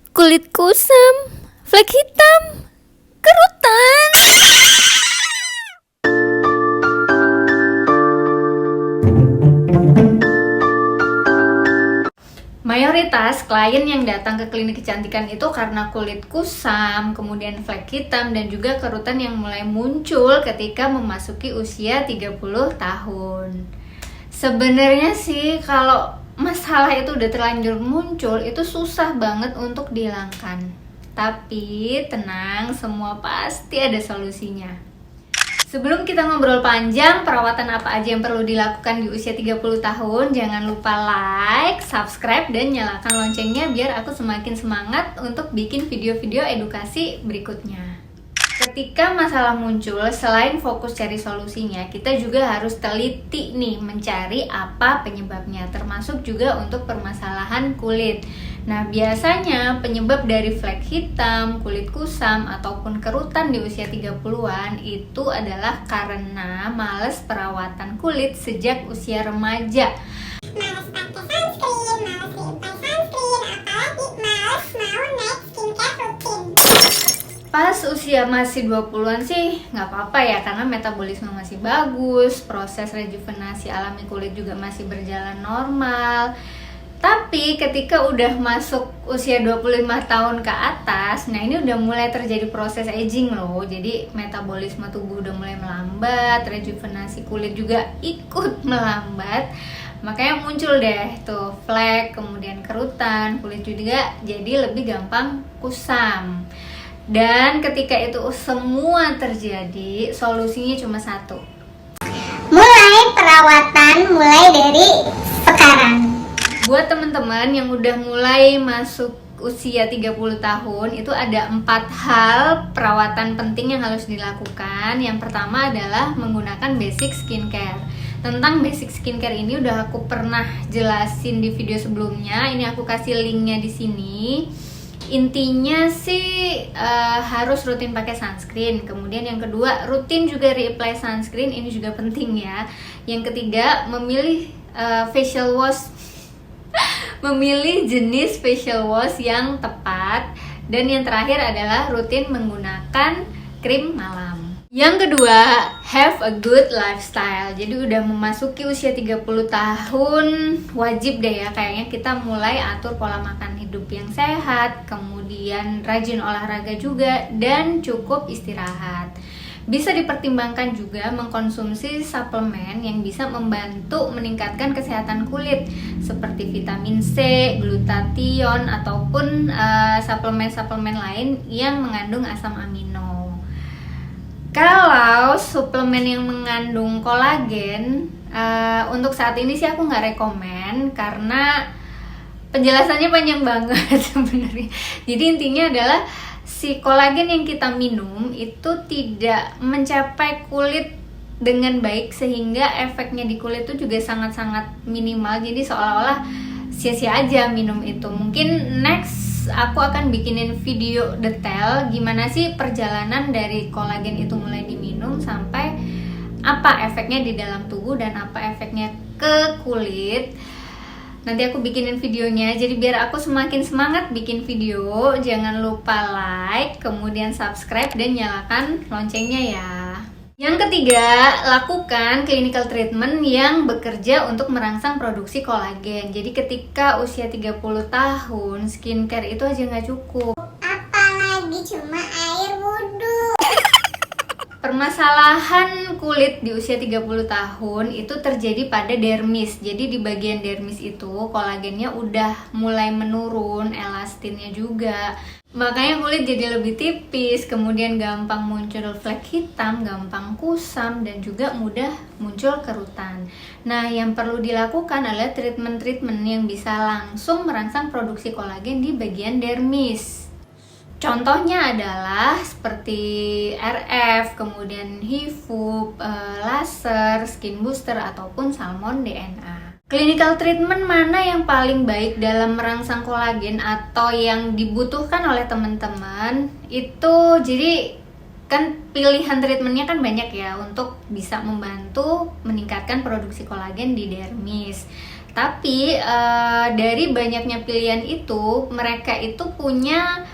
kulit kusam, flek hitam, kerutan. Mayoritas klien yang datang ke klinik kecantikan itu karena kulit kusam, kemudian flek hitam, dan juga kerutan yang mulai muncul ketika memasuki usia 30 tahun. Sebenarnya sih kalau masalah itu udah terlanjur muncul, itu susah banget untuk dihilangkan. Tapi tenang, semua pasti ada solusinya. Sebelum kita ngobrol panjang perawatan apa aja yang perlu dilakukan di usia 30 tahun, jangan lupa like, subscribe, dan nyalakan loncengnya biar aku semakin semangat untuk bikin video-video edukasi berikutnya. Ketika masalah muncul, selain fokus cari solusinya, kita juga harus teliti nih mencari apa penyebabnya, termasuk juga untuk permasalahan kulit. Nah, biasanya penyebab dari flek hitam, kulit kusam, ataupun kerutan di usia 30-an itu adalah karena males perawatan kulit sejak usia remaja. Males pakai sunscreen, males reapply sunscreen, apalagi males mau naik skincare rutin. Pas usia masih 20-an sih nggak apa-apa ya, karena metabolisme masih bagus, proses rejuvenasi alami kulit juga masih berjalan normal. Tapi ketika udah masuk usia 25 tahun ke atas, nah ini udah mulai terjadi proses aging loh. Jadi metabolisme tubuh udah mulai melambat, rejuvenasi kulit juga ikut melambat. Makanya muncul deh tuh flek, kemudian kerutan, kulit juga jadi lebih gampang kusam. Dan ketika itu semua terjadi, solusinya cuma satu. Mulai perawatan mulai dari sekarang. Buat teman-teman yang udah mulai masuk usia 30 tahun, itu ada 4 hal perawatan penting yang harus dilakukan. Yang pertama adalah menggunakan basic skincare. Tentang basic skincare ini udah aku pernah jelasin di video sebelumnya. Ini aku kasih linknya di sini. Intinya sih harus rutin pakai sunscreen. Kemudian yang kedua, rutin juga reapply sunscreen. Ini juga penting ya. Yang ketiga, memilih facial wash, memilih jenis facial wash yang tepat. Dan yang terakhir adalah rutin menggunakan krim malam. Yang kedua, have a good lifestyle. Jadi udah memasuki usia 30 tahun, wajib deh ya kayaknya kita mulai atur pola makan hidup yang sehat, kemudian rajin olahraga juga, dan cukup istirahat. Bisa dipertimbangkan juga mengkonsumsi suplemen yang bisa membantu meningkatkan kesehatan kulit seperti vitamin C, glutathione, ataupun suplemen-suplemen lain yang mengandung asam amino. Kalau suplemen yang mengandung kolagen, untuk saat ini sih aku nggak rekomen karena penjelasannya panjang banget sebenarnya. Jadi intinya adalah si kolagen yang kita minum itu tidak mencapai kulit dengan baik, sehingga efeknya di kulit itu juga sangat-sangat minimal. Jadi seolah-olah sia-sia aja minum itu. Mungkin next aku akan bikinin video detail gimana sih perjalanan dari kolagen itu mulai diminum sampai apa efeknya di dalam tubuh dan apa efeknya ke kulit. Nanti aku bikinin videonya, jadi biar aku semakin semangat bikin video, jangan lupa like, kemudian subscribe, dan nyalakan loncengnya ya. Yang ketiga, lakukan clinical treatment yang bekerja untuk merangsang produksi kolagen. Jadi ketika usia 30 tahun, skincare itu aja nggak cukup. Apalagi cuma air wudhu. Permasalahan kulit di usia 30 tahun itu terjadi pada dermis. Jadi di bagian dermis itu kolagennya udah mulai menurun, elastinnya juga. Makanya kulit jadi lebih tipis, kemudian gampang muncul flek hitam, gampang kusam, dan juga mudah muncul kerutan. Nah, yang perlu dilakukan adalah treatment-treatment yang bisa langsung merangsang produksi kolagen di bagian dermis. Contohnya adalah seperti RF, kemudian HIFU, laser, skin booster, ataupun salmon DNA. Clinical treatment mana yang paling baik dalam merangsang kolagen atau yang dibutuhkan oleh teman-teman itu, jadi kan pilihan treatmentnya kan banyak ya untuk bisa membantu meningkatkan produksi kolagen di dermis. Tapi dari banyaknya pilihan itu, mereka itu punya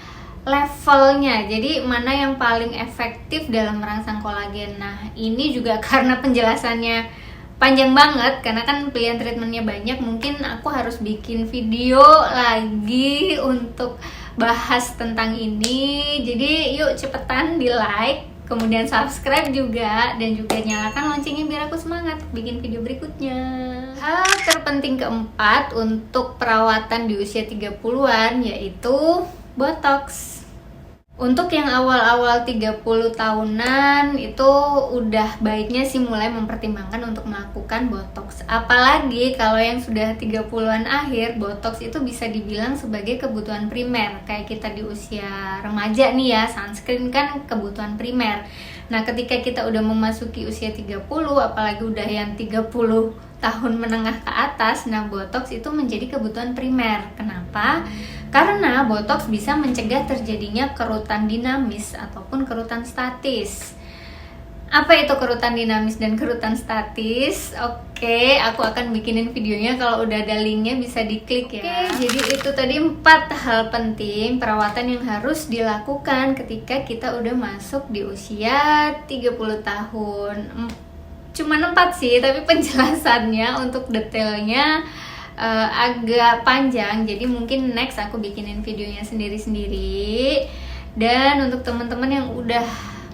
levelnya. Jadi mana yang paling efektif dalam merangsang kolagen. Nah, ini juga karena penjelasannya panjang banget, karena kan pilihan treatmentnya banyak, mungkin aku harus bikin video lagi untuk bahas tentang ini. Jadi yuk cepetan di like, kemudian subscribe juga, dan juga nyalakan loncengnya biar aku semangat bikin video berikutnya. Hal terpenting keempat untuk perawatan di usia 30-an yaitu botox. Untuk yang awal-awal 30 tahunan itu udah baiknya sih mulai mempertimbangkan untuk melakukan botox. Apalagi kalau yang sudah 30-an akhir, botox itu bisa dibilang sebagai kebutuhan primer. Kayak kita di usia remaja nih ya, sunscreen kan kebutuhan primer. Nah, ketika kita udah memasuki usia 30, apalagi udah yang 30 tahun menengah ke atas, nah botox itu menjadi kebutuhan primer. Kenapa? Karena botox bisa mencegah terjadinya kerutan dinamis ataupun kerutan statis. Apa itu kerutan dinamis dan kerutan statis? Oke, aku akan bikinin videonya, kalau udah ada linknya bisa diklik ya. Oke, jadi itu tadi 4 hal penting perawatan yang harus dilakukan ketika kita udah masuk di usia 30 tahun. Cuman 4 sih, tapi penjelasannya untuk detailnya agak panjang, jadi mungkin next aku bikinin videonya sendiri-sendiri. Dan untuk teman-teman yang udah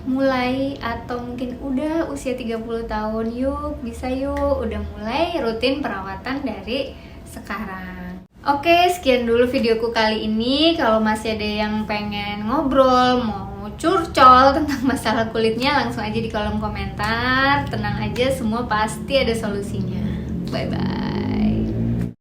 mulai atau mungkin udah usia 30 tahun, yuk bisa yuk udah mulai rutin perawatan dari sekarang. Oke, sekian dulu videoku kali ini. Kalau masih ada yang pengen ngobrol, mau curcol tentang masalah kulitnya, langsung aja di kolom komentar. Tenang aja, semua pasti ada solusinya. Bye bye.